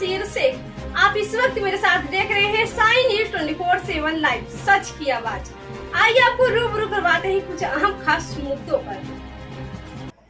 तस्वीर से। आप इस वक्त मेरे साथ देख रहे हैं साई न्यूज 24/7 लाइव, सच की आवाज। आइए आपको रूबरू करवाते हैं कुछ अहम खास मुद्दों पर।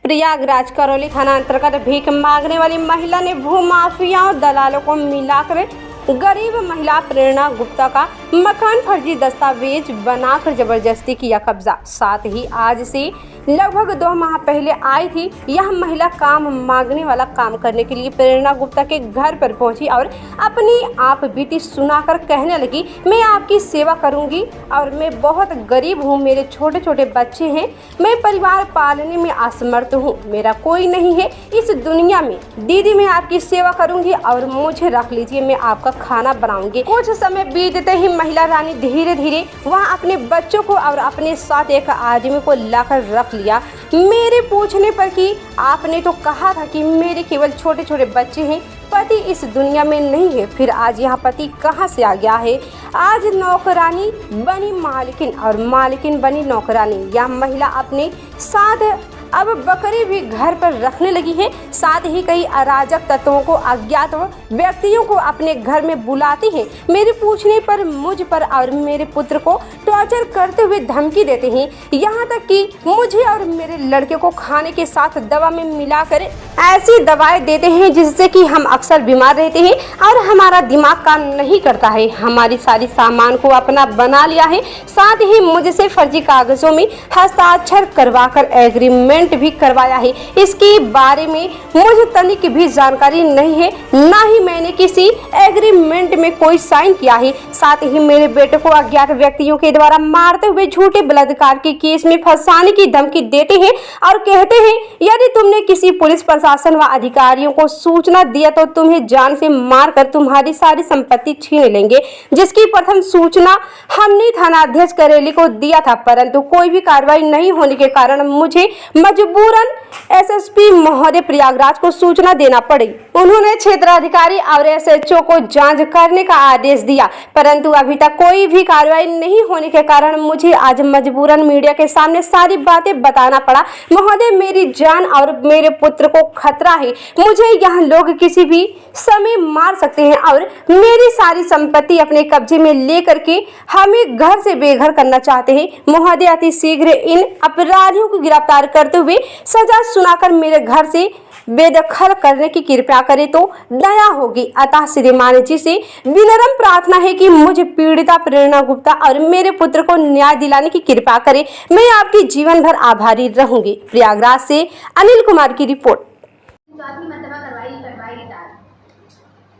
प्रयागराज करौली थाना अंतर्गत भीख मांगने वाली महिला ने भूमाफियाओं दलालों को मिलाकर गरीब महिला प्रेरणा गुप्ता का मकान फर्जी दस्तावेज बनाकर जबरदस्ती किया कब्जा। साथ ही आज से लगभग 2 माह पहले आई थी यह महिला काम मांगने वाला काम करने के लिए प्रेरणा गुप्ता के घर पर पहुंची और अपनी आप बीती सुनाकर कहने लगी, मैं आपकी सेवा करूंगी और मैं बहुत गरीब हूं, मेरे छोटे छोटे बच्चे हैं, मैं परिवार पालने में असमर्थ हूं, मेरा कोई नहीं है इस दुनिया में। दीदी मैं आपकी सेवा करूंगी और मुझे रख लीजिए, मैं आपका खाना बनाऊंगी। कुछ समय बीतते ही महिला रानी धीरे धीरे वहाँ अपने बच्चों को और अपने साथ एक आदमी को लाकर रख लिया। मेरे पूछने पर कि आपने तो कहा था कि मेरे केवल छोटे छोटे बच्चे हैं, पति इस दुनिया में नहीं है, फिर आज यहाँ पति कहाँ से आ गया है? आज नौकरानी बनी मालकिन और मालकिन बनी नौकरानी। यह महिला अपने साथ अब बकरी भी घर पर रखने लगी है। साथ ही कई अराजक तत्वों को, अज्ञात व्यक्तियों को अपने घर में बुलाती है। मेरे पूछने पर मुझ पर और मेरे पुत्र को टॉर्चर करते हुए धमकी देते हैं। यहाँ तक कि मुझे और मेरे लड़के को खाने के साथ दवा में मिलाकर ऐसी दवाएं देते हैं जिससे कि हम अक्सर बीमार रहते हैं और हमारा दिमाग काम नहीं करता है। हमारी सारी सामान को अपना बना लिया है। साथ ही मुझसे फर्जी कागजों में हस्ताक्षर करवाकर एग्रीमेंट भी करवाया है। इसके बारे में मुझे तनिक भी जानकारी नहीं है, ना ही मैंने किसी एग्रीमेंट में कोई साइन किया है। साथ ही मेरे बेटे को अज्ञात व्यक्तियों के द्वारा मारते हुए झूठे बलात्कार के केस में फंसाने की धमकी देते हैं और कहते हैं यदि तुमने किसी पुलिस प्रशासन व अधिकारियों को सूचना दिया तो तुम्हें जान से मारकर तुम्हारी सारी संपत्ति छीन लेंगे। जिसकी प्रथम सूचना हमने थानाध्यक्ष करेली को दिया था, परंतु कोई भी कार्रवाई नहीं होने के कारण मुझे मजबूरन एसएसपी महोदय प्रयागराज को सूचना देना पड़ी। उन्होंने क्षेत्राधिकारी और एसएचओ को जांच करने का आदेश दिया, परंतु अभी तक कोई भी कार्रवाई नहीं होने के कारण मुझे आज मजबूरन मीडिया के सामने सारी बातें बताना पड़ा। महोदय मेरी जान और मेरे पुत्र को खतरा है, मुझे यहाँ लोग किसी भी समय मार सकते हैं और मेरी सारी संपत्ति अपने कब्जे में लेकर के हमें घर से बेघर करना चाहते हैं। महोदय अति शीघ्र इन अपराधियों को गिरफ्तार करते हुए सजा सुनाकर मेरे घर से बेदखल करने की कृपा करे तो दया होगी। अतः श्रीमान जी से विनम्र प्रार्थना है कि मुझे पीड़िता प्रेरणा गुप्ता और मेरे पुत्र को न्याय दिलाने की कृपा करे। मैं आपकी जीवन भर आभारी रहूंगी। प्रयागराज से अनिल कुमार की रिपोर्ट।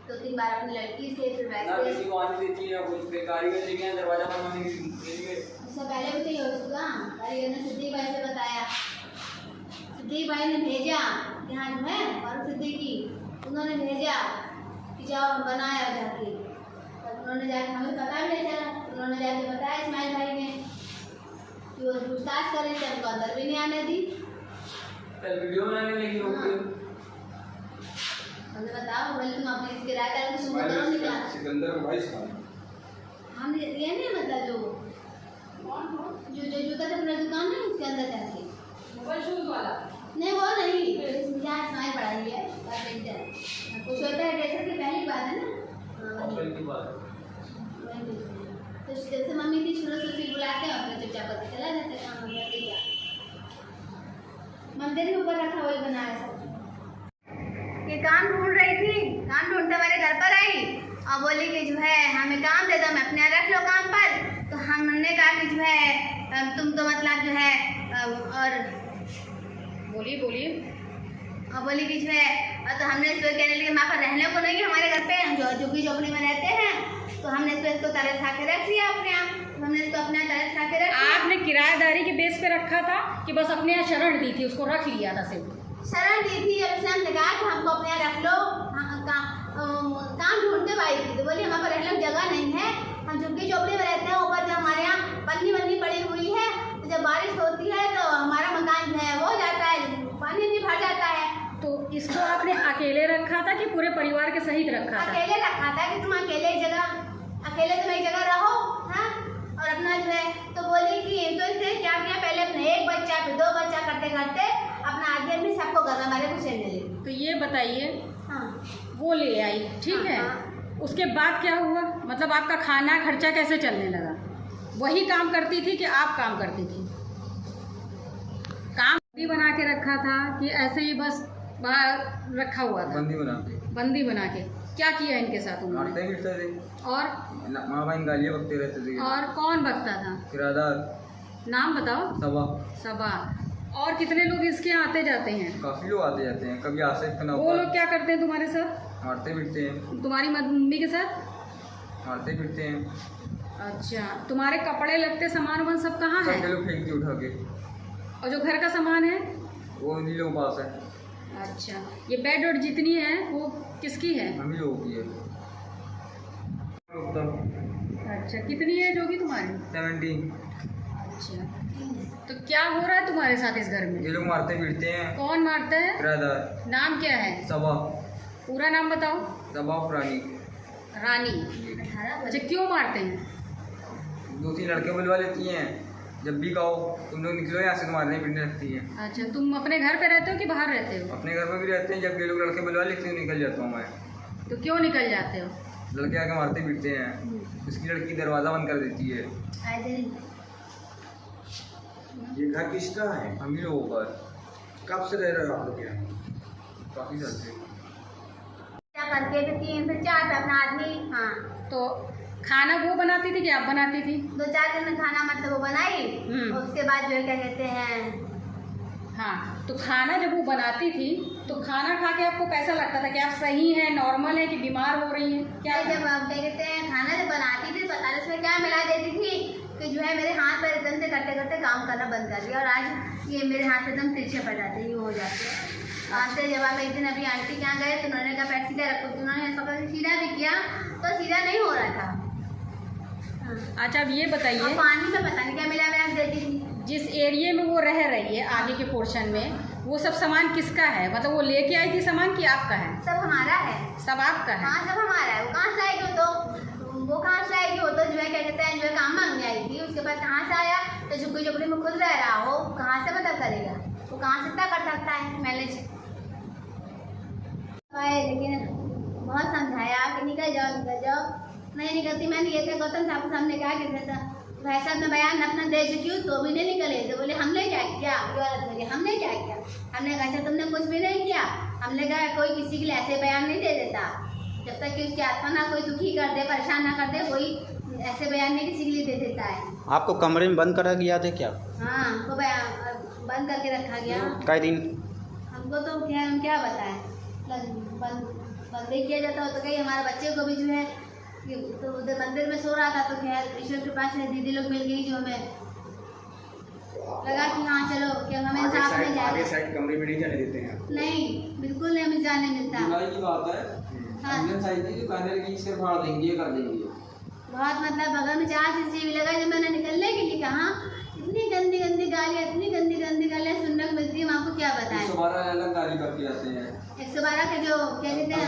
तो 3 बार अपनी लड़की से फिर वैसे किसी को आने देती है, कुछ कारीगर लेके आए दरवाजा बनवाने के लिए। उससे पहले भी तो ये हो चुका, कारीगर ने सिद्दीक भाई से बताया, सिद्दीक भाई ने भेजा यहाँ जो है और सिद्दीकी उन्होंने भेजा कि जाओ बनाया जाके, तब उन्होंने जाके हमें पता भी नहीं चला, उन्होंने जाके बताया इस्माइल भाई ने कि वो पूछताछ करे थे, हमको अंदर भी नहीं आने दी। वीडियो बनाने लगी होगी, हमें बताओ बोले तुम अपने किराएदार को सुनो करो निकला सिकंदर भाई साहब हम ये नहीं मतलब जो जूता का अपना दुकान है उसके अंदर जाके मोबाइल शूज वाला नहीं वो नहीं यहाँ सुनाई पढ़ाई है कारपेंटर कुछ होता है जैसे कि पहली बात है ना पहली बात तो जैसे मम्मी की शुरू से फिर बुलाते हैं और फिर चुपचाप करके चला जाता है काम करके क्या मंदिर के ऊपर रखा वही बनाया सब ये काम ढूंढ रही थी, काम ढूंढते हमारे घर पर आई और बोली कि जो है हमें काम दे दो, मैं अपने यहाँ रख लो काम पर। तो हमने कहा कि जो है तुम तो मतलब जो है और बोलिए और बोली कि जो है तो हमने इसको कहने लगे वहाँ पर रहने को नहीं हमारे घर पे जो झुग्गी झोपड़ी में रहते हैं, तो हमने इसको ताले खा के रख लिया अपने यहाँ, तो हमने इसको अपने यहाँ ताले खा के रख लिया। आपने किराएदारी के बेस पे रखा था कि बस अपने यहाँ शरण दी थी, उसको रख लिया था सिर्फ शरण दी थी। अब हमने कहा कि हमको अपने यहाँ रख लो, काम ढूंढते भाई थी तो बोली हमारे पर रहने की जगह नहीं है, हम झुग्गी झोपड़ी में रहते हैं, ऊपर जो हमारे यहाँ पन्नी वन्नी पड़ी हुई है, तो जब बारिश होती है तो हमारा मकान जो है वो जाता है, पानी नहीं भर जाता है। तो इसको आपने अकेले रखा था कि पूरे परिवार के सहित रखा था? अकेले रखा था कि तुम अकेले तुम एक जगह रहो, हाँ, और अपना जो है तो बोली कि तो इसने क्या किया, पहले अपने 1 बच्चा फिर 2 बच्चा करते करते अपना आगे भी सबको घर हमारे कुछ ले। तो ये बताइए हाँ वो ले आई, ठीक है। उसके बाद क्या हुआ, मतलब आपका खाना खर्चा कैसे चलने लगा? वही काम करती थी कि आप काम करती थी? काम बंदी बना के रखा था कि ऐसे ही बस बाहर रखा हुआ था? बंदी बना के। क्या किया इनके साथ उन्होंने? और माँ बहन गालियाँ बकते रहते थे। और कौन बकता था? किराएदार। नाम बताओ। सबा। और कितने लोग इसके आते जाते हैं? काफी लोग आते जाते हैं, कभी आसिफ का। वो लोग क्या करते हैं तुम्हारे साथ? मारते पीटते हैं। तुम्हारी मम्मी के साथ? मारते पीटते हैं। अच्छा, तुम्हारे कपड़े लगते सामान वामान सब कहाँ है? सब लोग फेंक दिए उठा के। और जो घर का सामान है वो उन्हीं लोगों के पास है। अच्छा, ये बेड और जितनी है वो किसकी है? हम ही लोगों की है। अच्छा, कितनी है जोगी तुम्हारी? 70। अच्छा, तो क्या हो रहा है तुम्हारे साथ इस घर में? ये लोग मारते पीटते हैं। कौन मारता है? किराएदार। नाम क्या है? सबा। पूरा नाम बताओ। सबा रानी। अच्छा, क्यों मारते हैं? 2-3 लड़के बुलवा लेती हैं, जब भी कहो तुम लोग निकलो यहाँ से, तो मारने पीटने लगती हैं। अच्छा, तुम अपने घर पे रहते हो कि बाहर रहते हो? अपने घर में भी रहते हैं, जब ये लोग लड़के बुलवा लेते हैं निकल जाता हूँ मैं। तो क्यों निकल जाते हो? लड़के आके मारते पीटते हैं, उसकी लड़की दरवाज़ा बंद कर देती है। ये घर किसका है? हम ही लोगों पर। कब से रह रहे हो आप लोग यहाँ? काफ़ी साल से। क्या करके फिर 3 फिर 4 पे अपना आदमी। हाँ, तो खाना वो बनाती थी कि आप बनाती थी? 2-4 दिन में खाना मतलब वो बनाई, और उसके बाद जो है क्या कहते हैं। हाँ, तो खाना जब वो बनाती थी तो खाना खा के आपको कैसा लगता था कि आप सही हैं, नॉर्मल है कि बीमार हो रही हैं? क्या जब आप क्या कहते हैं खाना जब बनाती थी, पता नहीं उसमें क्या मिला देती थी कि जो है मेरे हाथ पर एकदम से करते करते काम करना बंद कर दिया, और आज ये मेरे हाथ एकदम तिरछे पड़ जाते हैं, ये हो जाते हैं। आते जब हम एक दिन अभी आंटी के यहाँ गए तो उन्होंने कहा पैर सीधा रखो, तो उन्होंने ऐसा करके सीधा भी किया तो सीधा नहीं हो रहा था। अच्छा, अब ये बताइए, और पानी में पता नहीं क्या मिला मिला देती थी। जिस एरिया में वो रह रही है आगे के पोर्शन में, वो सब सामान किसका है? मतलब वो लेके आई थी सामान कि आपका है? सब हमारा है। सब आपका है? हाँ, सब हमारा है। वो कहाँ से आएगी? वो कहाँ से आएगी? वो तो जो है क्या कहते हैं जो है काम मांगने आई थी, उसके बाद कहाँ से आया? तो झुग्गी झोपड़ी में खुद रह रहा हो, कहाँ से मदद करेगा? वो कहाँ से इतना कर सकता है मैनेज? लेकिन बहुत समझाया कि निकल जाओ, नहीं निकलती। मैंने ये गौतम साहब के सामने कहा कि भाई साहब मैं बयान अपना दे चुकी हूँ तो भी नहीं निकले। तो बोले हमने क्या किया? हमने क्या किया? हमने कहा अच्छा तुमने कुछ भी नहीं किया। हमने कहा कोई किसी के लिए ऐसे बयान नहीं दे देता, जब तक कि उसकी आत्मा ना कोई दुखी कर दे, परेशान ना कर दे, कोई ऐसे बयान नहीं किसी के लिए दे देता है। आपको कमरे में बंद करा गया था क्या? हाँ, हमको बंद करके रखा गया। कई दिन? हमको तो क्या बताएं, बंद ही किया जाता हो तो कहीं हमारे बच्चे को भी जो है तो उधर मंदिर में सो रहा था, तो खैर ईश्वर के पास दीदी लोग मिल गई जो हमें लगा कि हाँ चलो कि हमें इंसाफ मिल जाएगा। आगे साइड कमरे में नहीं जाने देते हैं? नहीं, बिल्कुल नहीं हमें जाने मिलता। की बात है। हाँ, जो कहने लगी सिर फाड़ देंगे, कर देंगे। बहुत मतलब बगल में 4 CCTV लगा। जब मैंने निकलने के लिए कहा, इतनी गंदी गंदी गालियाँ, इतनी गंदी गालियाँ सुनने को मिलती है, हम आपको क्या बताएं। 112 अलग गाली करके आते हैं। 112 के जो क्या कहते हैं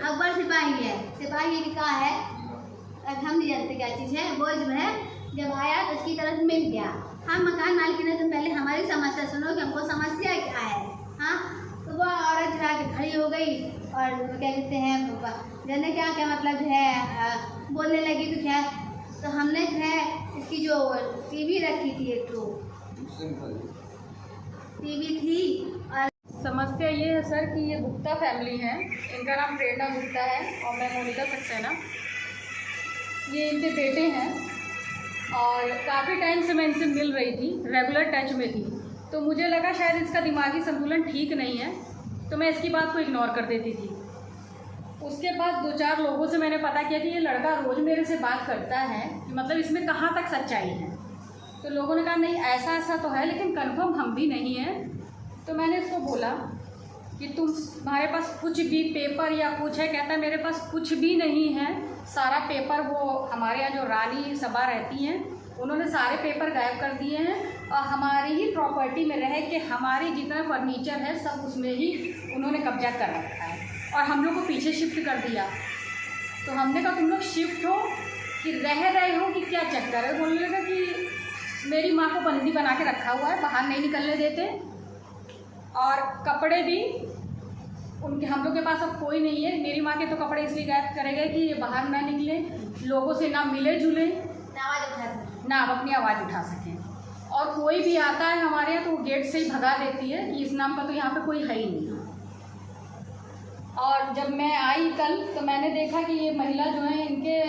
अकबर सिपाही है, सिपाही की कहा है, हम नहीं जानते क्या चीज़ है। वो जो है जब आया तो उसकी तरफ मिल गया। हम मकान मालिक ने, तुम पहले हमारी समस्या सुनो कि हमको समस्या क्या है। हाँ, तो वो औरत जो आके खड़ी हो गई और क्या कहते हैं जाने क्या क्या मतलब जो है बोलने लगी। तो क्या, तो हमने जो है इसकी जो TV रखी थी, एक तो TV थी। और समस्या ये है सर कि ये गुप्ता फैमिली है, इनका नाम प्रेरणा गुप्ता है और मैं मोनिका सक्सेना। ये इनके बेटे हैं और काफ़ी टाइम से मैं इनसे मिल रही थी, रेगुलर टच में थी, तो मुझे लगा शायद इसका दिमागी संतुलन ठीक नहीं है, तो मैं इसकी बात को इग्नोर कर देती थी। उसके बाद 2-4 लोगों से मैंने पता किया कि ये लड़का रोज़ मेरे से बात करता है, कि मतलब इसमें कहाँ तक सच्चाई है। तो लोगों ने कहा नहीं ऐसा तो है, लेकिन कंफर्म हम भी नहीं हैं। तो मैंने इसको बोला कि तुम्हारे पास कुछ भी पेपर या कुछ है? कहता है मेरे पास कुछ भी नहीं है, सारा पेपर वो हमारे यहाँ जो रानी सबा रहती हैं उन्होंने सारे पेपर गायब कर दिए हैं, और हमारी ही प्रॉपर्टी में रह के हमारी जितना फर्नीचर है सब उसमें ही उन्होंने कब्जा कर रखा है, और हम लोग को पीछे शिफ्ट कर दिया। तो हमने कहा तुम लोग शिफ्ट हो कि रह रहे हो कि क्या चक्कर है? बोलने लगा कि मेरी माँ को बंदी बना के रखा हुआ है, बाहर नहीं निकलने देते, और कपड़े भी उनके हम लोग के पास अब कोई नहीं है। मेरी माँ के तो कपड़े इसलिए गायब करे गए कि ये बाहर ना निकले, लोगों से ना मिले जुले, ना अब अपनी आवाज़ उठा सकें। और कोई भी आता है हमारे यहाँ तो वो गेट से ही भगा देती है कि इस नाम का तो यहाँ पे कोई है ही नहीं। और जब मैं आई कल तो मैंने देखा कि ये महिला जो है इनके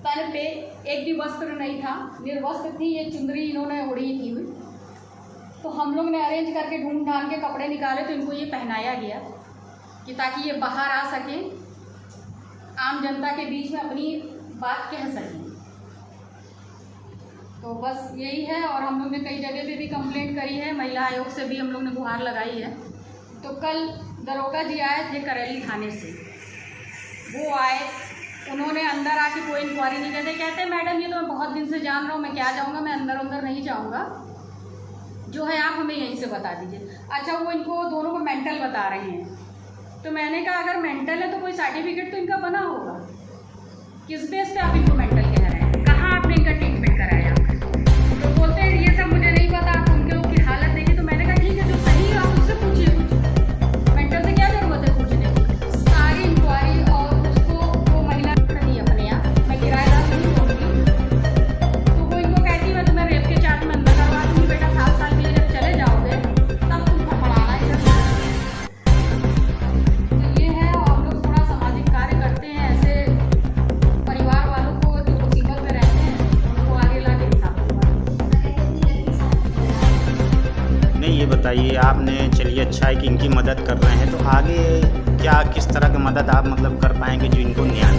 तन पे एक भी वस्त्र नहीं था, निर्वस्त्र थी, ये चुंदरी इन्होंने ओढ़ी थी हुई। तो हम लोग ने अरेंज करके ढूंढ ढांढ के कपड़े निकाले तो इनको ये पहनाया गया कि ताकि ये बाहर आ सकें, आम जनता के बीच में अपनी बात कह सकें। तो बस यही है। और हम लोग ने कई जगह पे भी कंप्लेंट करी है, महिला आयोग से भी हम लोग ने गुहार लगाई है। तो कल दरोगा जी आए थे करेली थाने से, वो आए, उन्होंने अंदर आके कोई इंक्वायरी नहीं करते, कहते मैडम ये तो मैं बहुत दिन से जान रहा हूँ, मैं क्या जाऊँगा, मैं अंदर नहीं जाऊँगा, जो है आप हमें यहीं से बता दीजिए। अच्छा, वो इनको दोनों को मेंटल बता रहे हैं। तो मैंने कहा अगर मेंटल है तो कोई सर्टिफिकेट तो इनका बना होगा, किस बेस पे आप इनको मेंटल कह रहे हैं, कहाँ आपने इनका ट्रीटमेंट कराया? तो बोलते हैं ये सब मुझे नहीं पता, आप उनके लोग की हालत देखिए। तो मैंने कहा ठीक है, जो सही है आप उससे पूछिए, मेंटल से क्या जरूरत है पूछने की? सारी इंक्वायरी और उसको वो महिला नहीं अपने यहाँ, मैं किराएदार नहीं होंगी, तो वो इनको कहती मैं तुम्हें रेप के चार्ज में अंदर करवा दूँगी, बेटा 7 साल के लिए जब चले जाओगे तब तुम पकड़ाना इधर। तो ये है, और हम लोग थोड़ा सामाजिक कार्य करते हैं, ऐसे परिवार वालों को जो मुसीबत में रहते हैं उनको आगे ला के दिखाते हैं। नहीं, ये बताइए आपने, चलिए अच्छा है कि इनकी मदद कर रहे हैं, तो आगे क्या किस तरह की मदद आप मतलब कर पाएंगे जो इनको न्याय